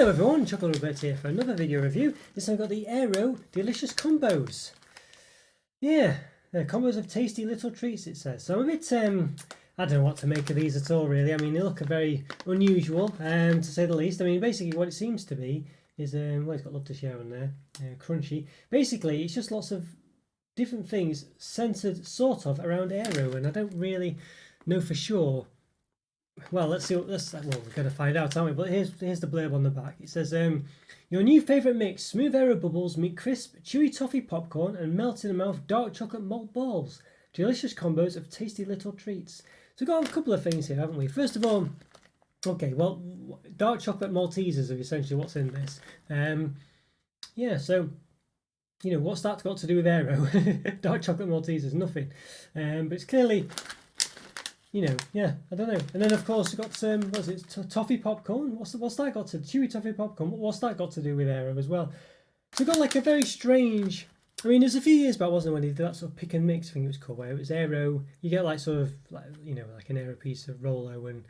Hello everyone, Chocolo Roberto here for another video review. This time I've got the Aero Delicious Combos. Yeah, they're combos of tasty little treats, it says. So I'm a bit, I don't know what to make of these at all really. I mean, they look very unusual, to say the least. I mean, basically what it seems to be is, well, it's got love to share on there, crunchy. Basically, it's just lots of different things centered sort of around Aero, and I don't really know for sure. Well, let's see what this. Well, we're going to find out, aren't we? But here's the blurb on the back. It says, "Your new favourite mix: smooth Aero Bubbles meet crisp, chewy toffee popcorn and melt in the mouth dark chocolate malt balls. Delicious combos of tasty little treats." So we've got a couple of things here, haven't we? First of all, okay, well, dark chocolate Maltesers are essentially what's in this. Yeah, so you know what's that got to do with Aero? Dark chocolate Maltesers, nothing. But it's clearly. You know, yeah, I don't know. And then of course we've got what's it, toffee popcorn. What's that got to chewy toffee popcorn? What's that got to do with Aero as well? So we've got like a very strange. I mean, there's a few years back, wasn't there, when they did that sort of pick and mix thing it was called, where it was Aero. You get like sort of like like an Aero piece of Rolo and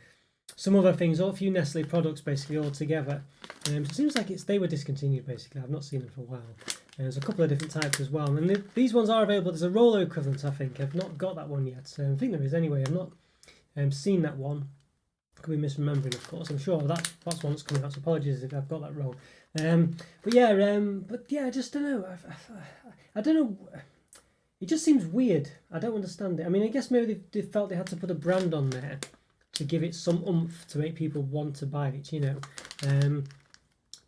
some other things, or a few Nestlé products basically all together. So it seems like they were discontinued basically. I've not seen them for a while. There's a couple of different types as well, and these ones are available. There's a Rolo equivalent, I think. I've not got that one yet. So I think there is anyway. I've not. Seen that one. Could be misremembering, of course. I'm sure that's one that's coming out. So apologies if I've got that wrong. But yeah, I just don't know. I don't know. It just seems weird. I don't understand it. I mean, I guess maybe they felt they had to put a brand on there to give it some oomph to make people want to buy it. You know,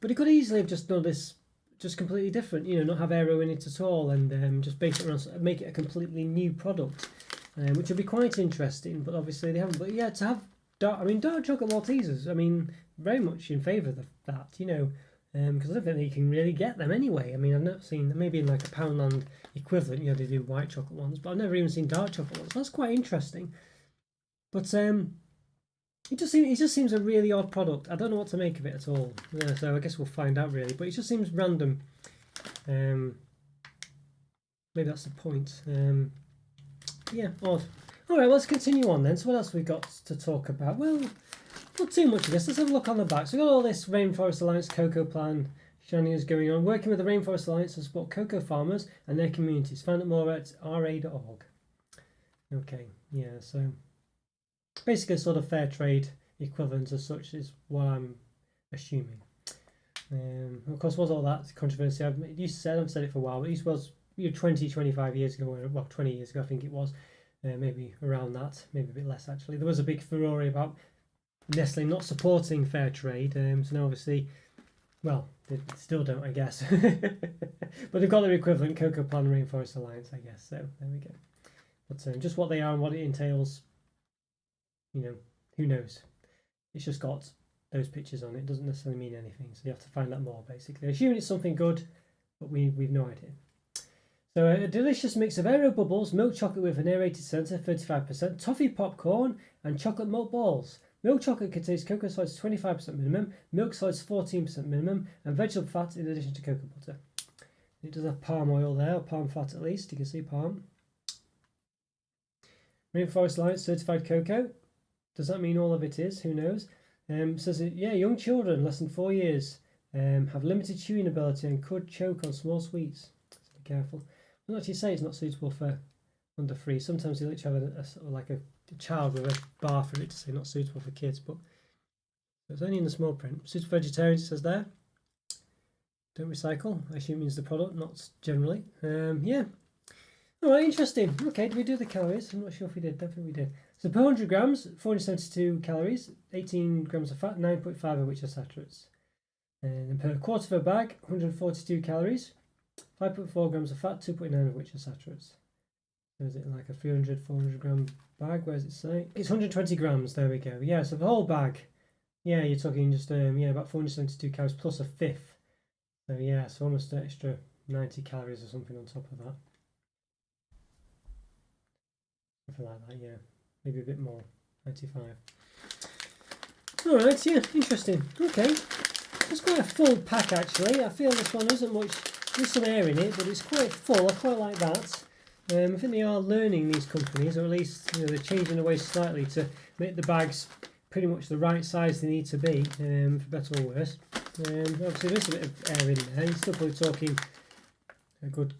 but it could easily have just done this just completely different. You know, not have Aero in it at all, and just base it around, make it a completely new product. Which would be quite interesting, but obviously they haven't. But yeah, to have dark chocolate Maltesers, I mean, very much in favour of that, you know, because I don't think you can really get them anyway. I mean, I've not seen, maybe in like a Poundland equivalent, you know, they do white chocolate ones, but I've never even seen dark chocolate ones. That's quite interesting. But it just seems a really odd product. I don't know what to make of it at all. Yeah, so I guess we'll find out really. But it just seems random. Maybe that's the point. Yeah, odd. Alright, let's continue on then. So what else have we got to talk about? Well, not too much of this. Let's have a look on the back. So we've got all this Rainforest Alliance cocoa plan shenanigans going on. Working with the Rainforest Alliance to support cocoa farmers and their communities. Find out more at ra.org. Okay, yeah, so basically a sort of fair trade equivalent as such is what I'm assuming. Of course, was all that controversy? I've said it for a while, but it was 25 years ago, well 20 years ago I think it was, maybe around that, maybe a bit less actually. There was a big furore about Nestlé not supporting fair trade, so now obviously, well, they still don't, I guess. But they've got their equivalent, Cocoa Plan Rainforest Alliance, I guess, so there we go. But just what they are and what it entails, you know, who knows. It's just got those pictures on it, doesn't necessarily mean anything, so you have to find out more basically. Assuming it's something good, but we've no idea. So a delicious mix of Aero Bubbles, milk chocolate with an aerated centre, 35%, toffee popcorn and chocolate malt balls. Milk chocolate contains cocoa solids 25% minimum, milk solids 14% minimum, and vegetable fat in addition to cocoa butter. It does have palm oil there, or palm fat at least, you can see palm. Rainforest Alliance certified cocoa. Does that mean all of it is? Who knows? Says it, yeah, young children less than 4 years have limited chewing ability and could choke on small sweets. So be careful. I'm not actually say it's not suitable for under 3. Sometimes you literally have a sort of like a child with a bar for it to say not suitable for kids, but it's only in the small print. Suitable for vegetarians, it says there. Don't recycle. I assume it means the product, not generally. Yeah. All right, interesting. Okay, did we do the calories? I'm not sure if we did. Don't think we did. So per 100 grams, 472 calories, 18 grams of fat, 9.5 of which are saturates. And then per quarter of a bag, 142 calories, 5.4 grams of fat, 2.9 of which are saturates. So is it like a 300, 400 gram bag? Where does it say? It's 120 grams. There we go. Yeah, so the whole bag. Yeah, you're talking just about 472 calories plus a fifth. So yeah, so almost an extra 90 calories or something on top of that. Something like that, yeah. Maybe a bit more. 95. Alright, yeah, interesting. Okay. It's quite a full pack actually. I feel this one isn't much. There's some air in it, but it's quite full. I quite like that. I think they are learning, these companies, or at least they're changing the way slightly to make the bags pretty much the right size they need to be, for better or worse. Obviously there's a bit of air in there. You're still probably talking a good,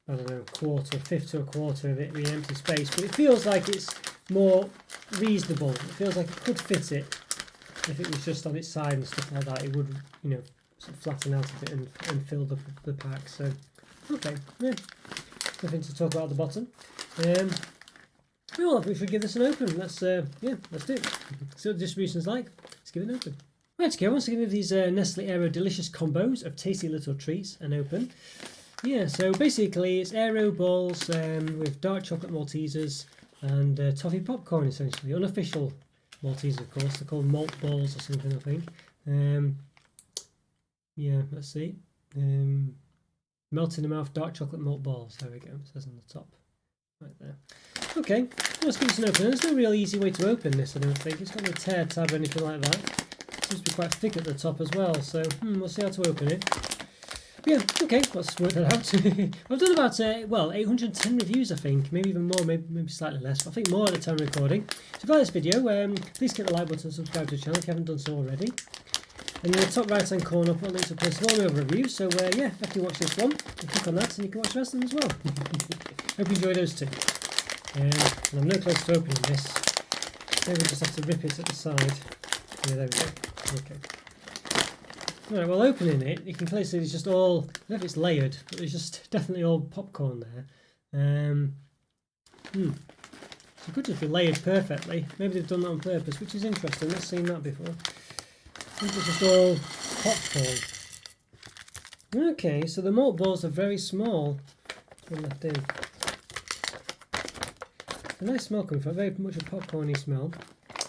I don't know, quarter, fifth to a quarter of it being empty space, but it feels like it's more reasonable. It feels like it could fit it if it was just on its side and stuff like that. It would, you know, sort of flatten out a bit and fill the pack. So, okay, yeah, nothing to talk about at the bottom. Well, we should give this an open. Let's do it. See what the distribution's like. Let's give it an open. Right, okay, once again, give these Nestlé Aero delicious combos of tasty little treats an open. Yeah, so basically it's Aero balls with dark chocolate Maltesers and toffee popcorn, essentially. Unofficial Maltesers, of course. They're called Malt Balls or something, I think. Yeah, let's see. Melt in the mouth, dark chocolate malt balls. There we go. It says on the top. Right there. Okay, well, let's give this an open. There's no real easy way to open this, I don't think. It's got no tear tab or anything like that. It seems to be quite thick at the top as well, so we'll see how to open it. But yeah, okay, let's work that out. I've done about, 810 reviews, I think. Maybe even more, maybe slightly less, but I think more at the time of recording. So if you like this video, please click the like button and subscribe to the channel if you haven't done so already. And in the top right hand corner, I'll put a link to a place of all my other reviews. So yeah, after you watch this one, you click on that and you can watch the rest of them as well. Hope you enjoy those too. And I'm no closer to opening this. Maybe we just have to rip it at the side. Yeah, there we go. Okay. Alright, well, opening it, you can clearly see there's just all, I don't know if it's layered, but there's just definitely all popcorn there. So it could just be layered perfectly. Maybe they've done that on purpose, which is interesting. I've not seen that before. I think it's just all popcorn. Okay, so the malt balls are very small. One left in. A nice smell coming from it, very much a popcorny smell.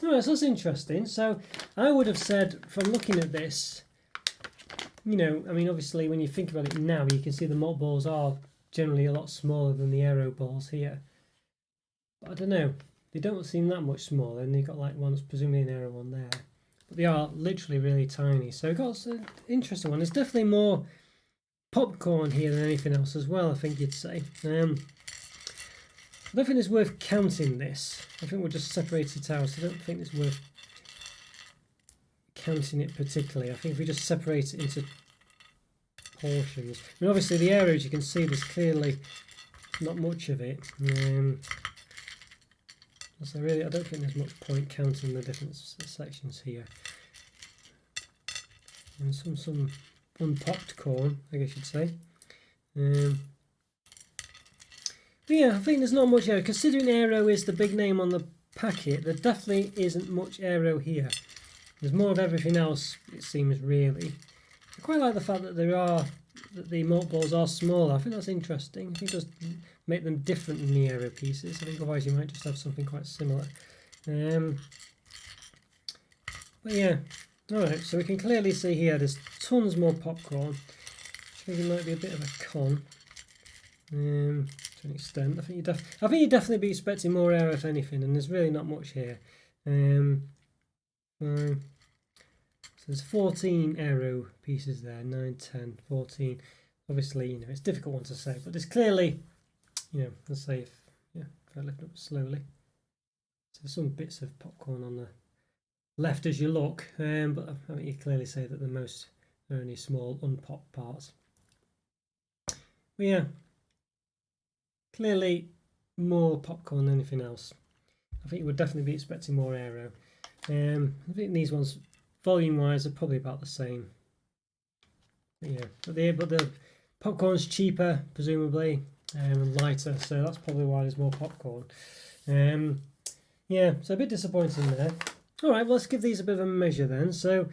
Alright, so that's interesting. So I would have said, from looking at this, you know, I mean, obviously when you think about it now, you can see the malt balls are generally a lot smaller than the Aero balls here. But I don't know, they don't seem that much smaller, and you've got like one that's presumably an Aero one there. But they are literally really tiny. So we've got an interesting one. There's definitely more popcorn here than anything else as well, I think you'd say. I don't think it's worth counting this. I think we'll just separate it out. I don't think it's worth counting it particularly. I think if we just separate it into portions. I mean, obviously the Aeros, you can see there's clearly not much of it. So really, I don't think there's much point counting the different sections here. And some unpopped corn, I guess you'd say. But yeah, I think there's not much Aero. Considering Aero is the big name on the packet, there definitely isn't much Aero here. There's more of everything else, it seems, really. I quite like the fact that that the malt balls are smaller. I think that's interesting. I think it does make them different than the Aero pieces. I think otherwise you might just have something quite similar. But yeah, alright, so we can clearly see here there's tons more popcorn. I think it might be a bit of a con. To an extent. I think you'd definitely be expecting more Aero if anything, and there's really not much here. So there's 14 Aero pieces there, 9, 10, 14. Obviously, you know, it's a difficult one to say, but there's clearly, you know, let's say if I lift up slowly. So there's some bits of popcorn on the left as you look, but I think you clearly say that the most are only small unpopped parts. But yeah, clearly more popcorn than anything else. I think you would definitely be expecting more Aero. I think these ones, volume-wise, are probably about the same. But yeah, but the popcorn's cheaper, presumably, and lighter, so that's probably why there's more popcorn. Yeah, so a bit disappointing there. All right, well, let's give these a bit of a measure then. So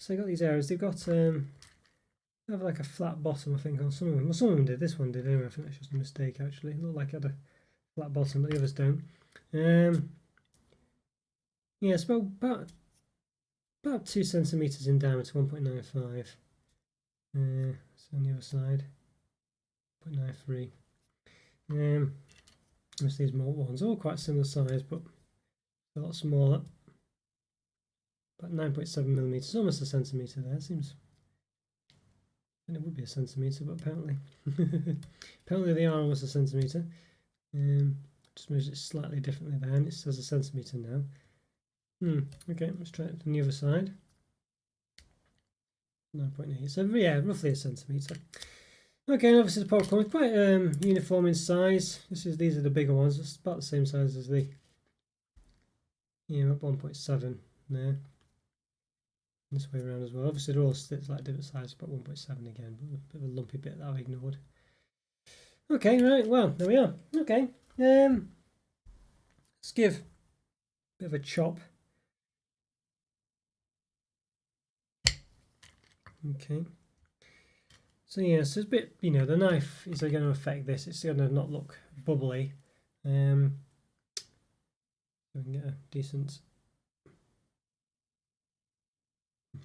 I got these Aeros. They've got they have like a flat bottom, I think, on some of them. Well, some of them did. This one did anyway. I think that's just a mistake, actually. It looked like it had a flat bottom, but the others don't. Yeah, it's about 2 centimeters in diameter, 1.95. So on the other side, 0.93. Most of these malt ones, all quite similar size, but a lot smaller. About 9.7 millimeters, almost a centimeter there. Seems, and it would be a centimeter, but apparently, apparently they are almost a centimeter. Just measure it slightly differently there, and it says a centimeter now. Okay, let's try it on the other side. 9.8. So yeah, roughly a centimetre. Okay, and obviously the popcorn is quite uniform in size. These are the bigger ones. It's about the same size as the, at 1.7 there. This way around as well. Obviously they're all like different sizes, but 1.7 again, but a bit of a lumpy bit that I've ignored. Okay, right, well, there we are. Okay, let's give a bit of a chop. Okay. So yeah, so it's a bit, the knife is going to affect this. It's going to not look bubbly. So we can get a decent.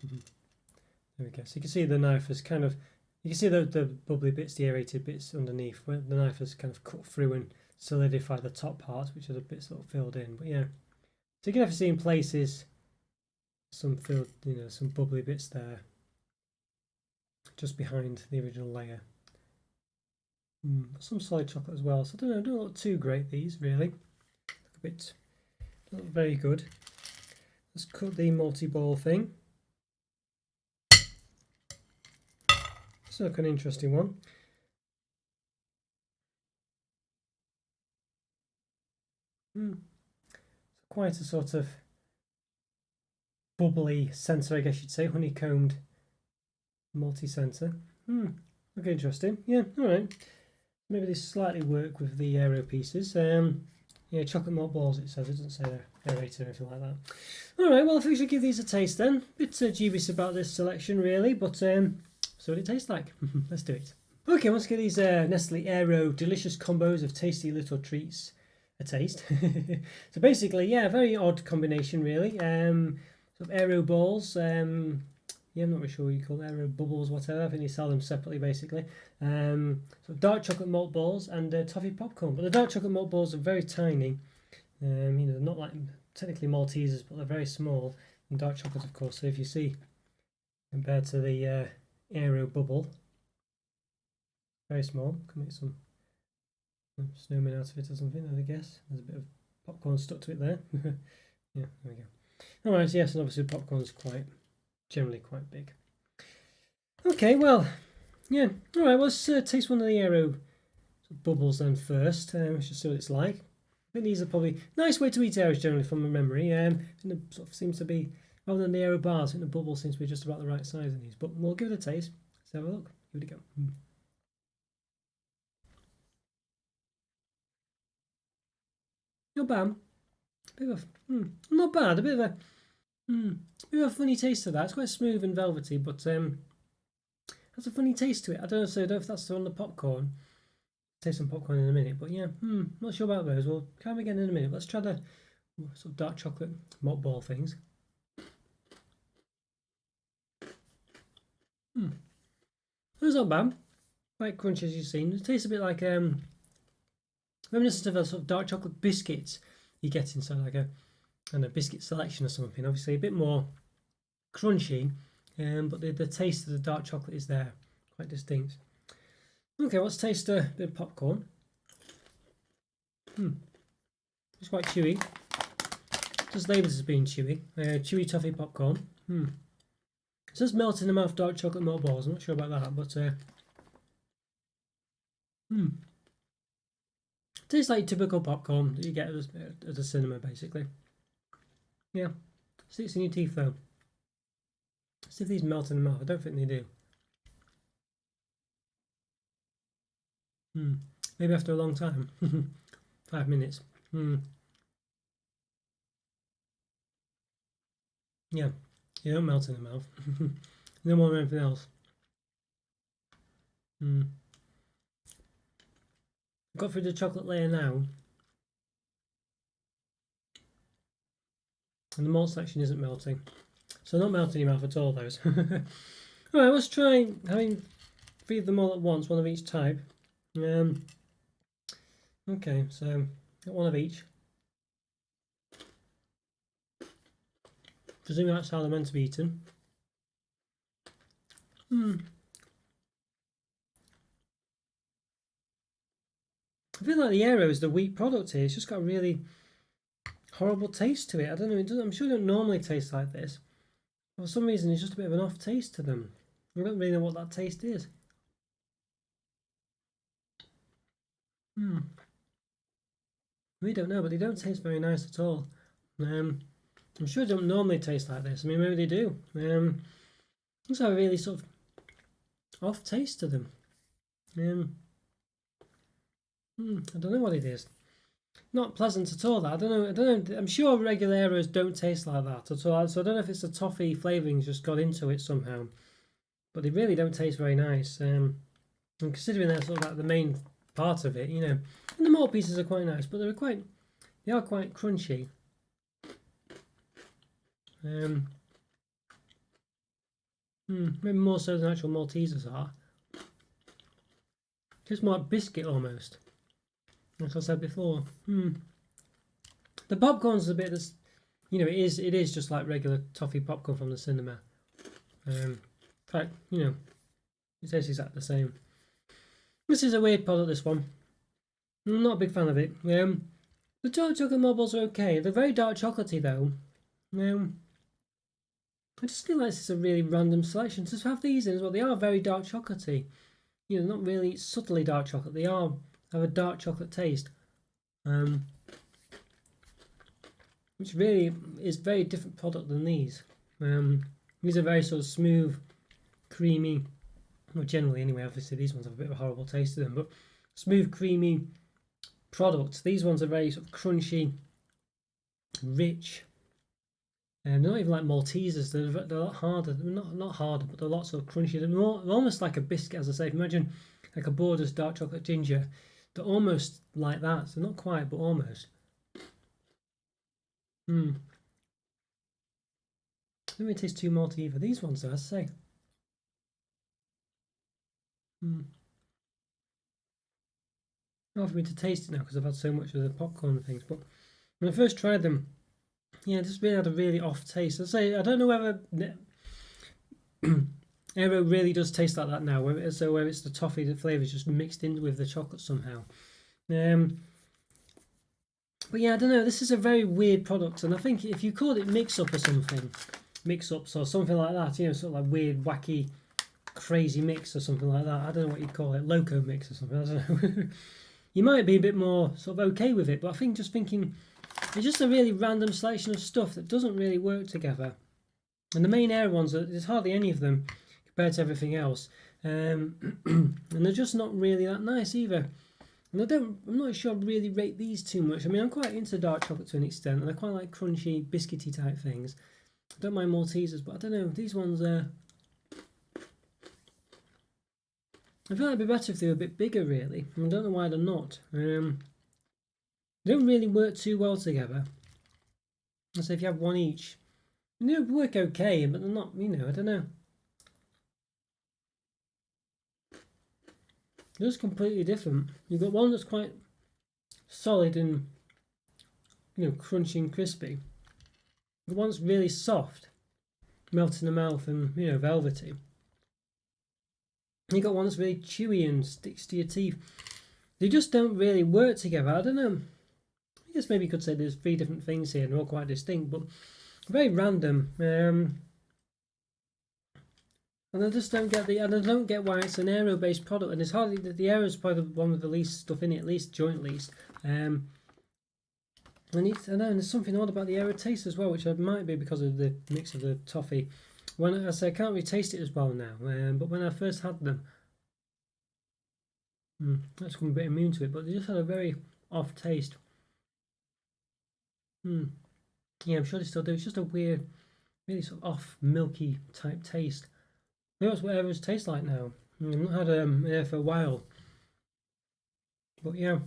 There we go. So you can see the knife has kind of, you can see the bubbly bits, the aerated bits underneath, where the knife has kind of cut through and solidified the top parts, which are the bits sort of filled in. But yeah, so you can have see in places some filled, some bubbly bits there, just behind the original layer. Some solid chocolate as well. So I don't know, don't look too great these really. Look not very good. Let's cut the multi-ball thing. It's like an interesting one. Quite a sort of bubbly centre, I guess you'd say, honeycombed multi-centre. Look interesting. Yeah, all right. Maybe they slightly work with the aero pieces. Yeah, chocolate malt balls, it says. It doesn't say they're aerated or anything like that. All right, well, I think we should give these a taste then. A bit dubious about this selection, really, but so what it tastes like. Let's do it. Okay, let's give these Nestlé Aero delicious combos of tasty little treats a taste. So basically, yeah, very odd combination, really. Sort of Aero balls. Yeah, I'm not really sure what you call it, Aero Bubbles, whatever. I think they sell them separately, basically. So dark chocolate malt balls and toffee popcorn. But the dark chocolate malt balls are very tiny. They're not like technically Maltesers, but they're very small. And dark chocolate, of course. So if you see, compared to the Aero Bubble, very small. Can make some snowman out of it or something, I guess. There's a bit of popcorn stuck to it there. Yeah, there we go. All right, yes, and obviously popcorn's generally quite big. Okay, well, yeah. All right, well, let's taste one of the Aero bubbles then first. Let's just see what it's like. I think these are probably nice way to eat Aeros generally from my memory. I think it sort of seems to be, rather than the Aero bars, I think the bubble seems to be just about the right size in these. But we'll give it a taste. Let's have a look. Give it a go. Not bad. Not bad. A bit of a funny taste to that. It's quite smooth and velvety, but has a funny taste to it. I don't know. So I don't know if that's on the popcorn. Taste some popcorn in a minute, but yeah, not sure about those. We'll try them again in a minute. Let's try the sort of dark chocolate malt ball things. Those not bad. Quite crunchy as you've seen. It tastes a bit like reminiscent of a sort of dark chocolate biscuits you get inside like a biscuit selection or something. Obviously a bit more crunchy, but the taste of the dark chocolate is there, quite distinct. Okay, let's taste a bit of popcorn. It's quite chewy. Just labelled as being chewy. Chewy toffee popcorn. It says melt in the mouth dark chocolate malt balls. I'm not sure about that, but tastes like typical popcorn that you get at a cinema, basically. Yeah, sticks in your teeth though. See if these melt in the mouth. I don't think they do. Maybe after a long time. 5 minutes. Yeah, you don't melt in the mouth. No more than anything else. Got through the chocolate layer now. And the malt section isn't melting. So not melting in your mouth at all, those. Alright, let's try having 3 of them all at once, one of each type. Okay, so got one of each. Presuming that's how they're meant to be eaten. I feel like the Aero is the weak product here. It's just got a really horrible taste to it. I don't know. I'm sure they don't normally taste like this. For some reason, it's just a bit of an off taste to them. I don't really know what that taste is. We don't know, but they don't taste very nice at all. I'm sure they don't normally taste like this. I mean, maybe they do. Just have a really sort of off taste to them. I don't know what it is. Not pleasant at all. That I don't know. I'm sure regular Aeros don't taste like that at all. So I don't know if it's the toffee flavourings just got into it somehow. But they really don't taste very nice. And considering they're sort of like the main part of it, you know, and the malt pieces are quite nice, but they are quite crunchy. Maybe more so than actual Maltesers are. Just more like biscuit almost. Like I said before. The popcorn's a bit that's, you know, it is just like regular toffee popcorn from the cinema. In fact, you know, it tastes exactly the same. This is a weird product, this one. I'm not a big fan of it. The dark chocolate Malt Balls are okay. They're very dark chocolatey though. I just feel like this is a really random selection. To have these in as well, they are very dark chocolatey. You know, not really subtly dark chocolate. They have a dark chocolate taste. Which really is a very different product than these. These are very sort of smooth, creamy, well generally anyway, obviously these ones have a bit of a horrible taste to them, but smooth, creamy products. These ones are very sort of crunchy, rich, and they're not even like Maltesers. They're a lot harder. They're not harder, but they're lots of crunchy. They're almost like a biscuit, as I say. Imagine like a Borders dark chocolate ginger. They're almost like that. So not quite, but almost. Let me taste too malty either. These ones, though, I say. Hard for me to taste it now because I've had so much of the popcorn and things. But when I first tried them, yeah, just really had a really off taste. I say I don't know whether Aero really does taste like that now. Whether it's the toffee, the flavour is just mixed in with the chocolate somehow. But yeah, I don't know. This is a very weird product, and I think if you called it mix-up or something, mix-ups or something like that, you know, sort of like weird, wacky, crazy mix or something like that. I don't know what you'd call it, loco mix or something. I don't know. You might be a bit more sort of okay with it, but I think just thinking it's just a really random selection of stuff that doesn't really work together. And the main Aero ones, there's hardly any of them compared to everything else, and they're just not really that nice either. And I'm not sure I really rate these too much. I mean, I'm quite into dark chocolate to an extent, and I quite like crunchy, biscuity type things. I don't mind Maltesers, but I don't know, these ones I feel like it'd be better if they were a bit bigger, really. I don't know why they're not. They don't really work too well together. So if you have one each, they would work okay, but they're not, you know, I don't know. They're just completely different. You've got one that's quite solid and, you know, crunchy and crispy. The one's really soft, melts in the mouth and, you know, velvety. You got one that's really chewy and sticks to your teeth. They just don't really work together. I don't know. I guess maybe you could say there's 3 different things here and they're all quite distinct, but very random. And I just don't get why it's an Aero-based product. And it's hardly the Aero's probably the one with the least stuff in it, at least joint least. And I know there's something odd about the Aero taste as well, which might be because of the mix of the toffee. When I say I can't really taste it as well now, but when I first had them, that's become a bit immune to it. But they just had a very off taste. Yeah, I'm sure they still do. It's just a weird, really sort of off milky type taste. Maybe that's what Aeros taste like now. I've not had Aero for a while, but yeah,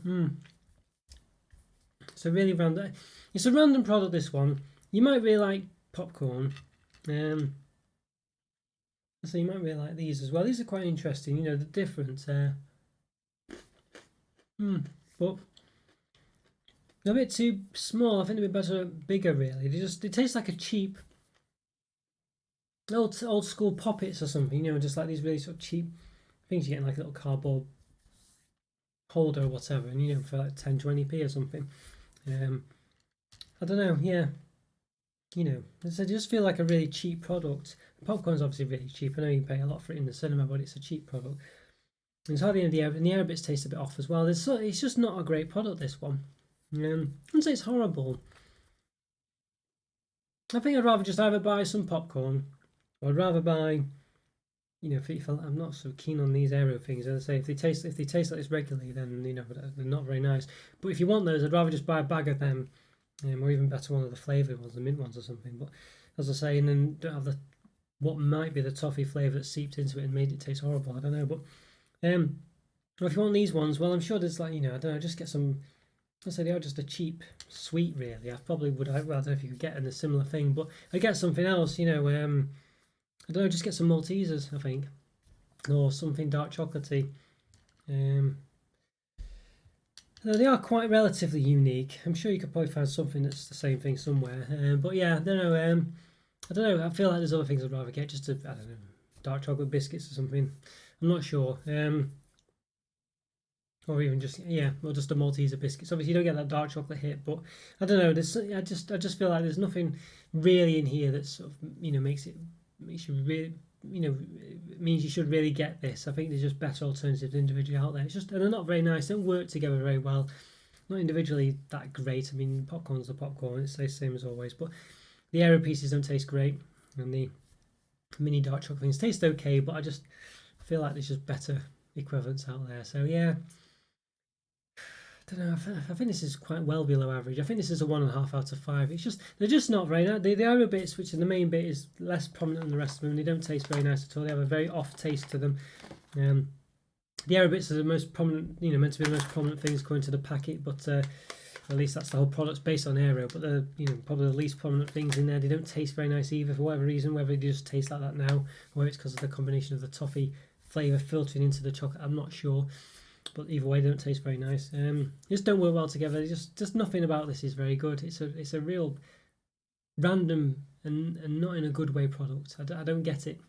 it's a really random. It's a random product. This one, you might really like popcorn. So you might really like these as well. These are quite interesting. You know, the different. But they're a bit too small. I think they'd be better, bigger. Really, they taste like a cheap, old school poppets or something. You know, just like these really sort of cheap things you get in like a little cardboard holder or whatever, and you know, for like 10, 20p or something. I don't know, yeah. You know, I just feel like a really cheap product. Popcorn's obviously really cheap. I know you can pay a lot for it in the cinema, but it's a cheap product. And it's hardly any of the air, and the air bits taste a bit off as well. It's just not a great product, this one. I wouldn't say it's horrible. I think I'd rather just either buy some popcorn, or I'd rather buy, you know, if I'm not so keen on these Aero things. As I say, if they taste like this regularly, then you know they're not very nice. But if you want those, I'd rather just buy a bag of them, or even better, one of the flavoured ones, the mint ones or something. But as I say, and then don't have the what might be the toffee flavour that seeped into it and made it taste horrible. I don't know, but if you want these ones, well, I'm sure there's like, you know, I don't know, just get some. I say they are just a cheap sweet, really. I probably would. Well, I don't know if you could get in a similar thing, but I get something else, you know. I don't know, just get some Maltesers, I think, or something dark chocolatey. They are quite relatively unique. I'm sure you could probably find something that's the same thing somewhere. But yeah, I don't know. I don't know. I feel like there's other things I'd rather get. Just I don't know, dark chocolate biscuits or something. I'm not sure. Or even just or just a Malteser biscuits. Obviously, you don't get that dark chocolate hit, but I don't know. I just feel like there's nothing really in here that sort of makes you really means you should really get this. I think there's just better alternatives individually out there. It's just, and they're not very nice. They don't work together very well. Not individually that great. I mean, popcorn's the popcorn. It's the same as always. But the Aero pieces don't taste great, and the mini dark chocolate things taste okay. But I just feel like there's just better equivalents out there. So yeah. I don't know. I think this is quite well below average. I think this is a 1.5 out of 5. It's just they're just not very nice. The Aero bits, which are the main bit, is less prominent than the rest of them. They don't taste very nice at all. They have a very off taste to them. The Aero bits are the most prominent, meant to be the most prominent things according to the packet, but at least that's the whole product's based on Aero. But they're probably the least prominent things in there. They don't taste very nice either for whatever reason. Whether they just taste like that now, or it's because of the combination of the toffee flavour filtering into the chocolate, I'm not sure. But either way, they don't taste very nice. Just don't work well together. Just nothing about this is very good. It's a real random and not in a good way product. I don't get it.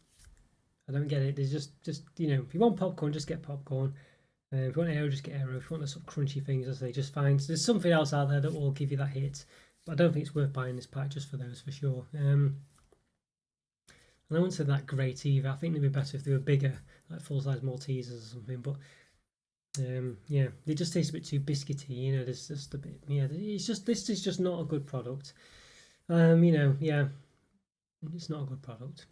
I don't get it. There's just if you want popcorn, just get popcorn. If you want Aero, just get Aero. If you want the sort of crunchy things, as I say, just find. So there's something else out there that will give you that hit. But I don't think it's worth buying this pack just for those, for sure. And I wouldn't say that great either. I think they'd be better if they were bigger, like full-size Maltesers or something. But they just taste a bit too biscuity. There's just a bit. This is just not a good product. It's not a good product.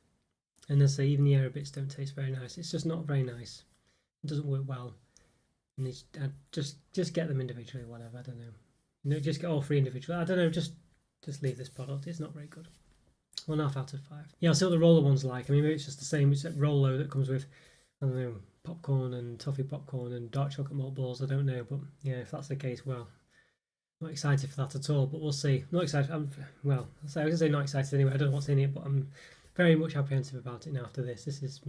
And as I say, even the Aero bits don't taste very nice. It's just not very nice. It doesn't work well. And just get them individually, whatever. I don't know. Just get all 3 individually. I don't know. Just leave this product. It's not very good. 1.5 out of 5. Yeah, I'll see what the roller one's like. I mean, maybe it's just the same. It's that Rolo that comes with, I don't know, popcorn and toffee popcorn and dark chocolate malt balls. I don't know, but yeah, if that's the case, well, not excited for that at all. But we'll see. Not excited. I was gonna say not excited anyway. I don't know what's in it, but I'm very much apprehensive about it now after this. This is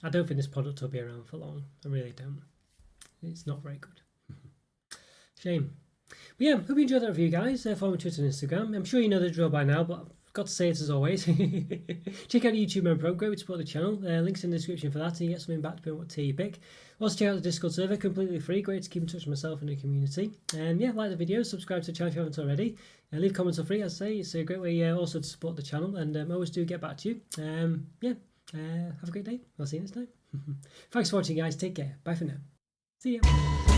I don't think this product will be around for long. I really don't. It's not very good. Shame. But yeah, hope you enjoyed that review, guys. Follow me on Twitter and Instagram. I'm sure you know the drill by now, but got to say it as always. Check out the YouTube member program, great way to support the channel. Links in the description for that, and you get something back depending on what tier you pick. Also check out the Discord server, completely free, great to keep in touch with myself and the community. And like the video, subscribe to the channel if you haven't already. Leave comments for free, as I say. It's a great way also to support the channel, and I always do get back to you. Have a great day. I'll see you next time. Thanks for watching, guys. Take care. Bye for now. See ya.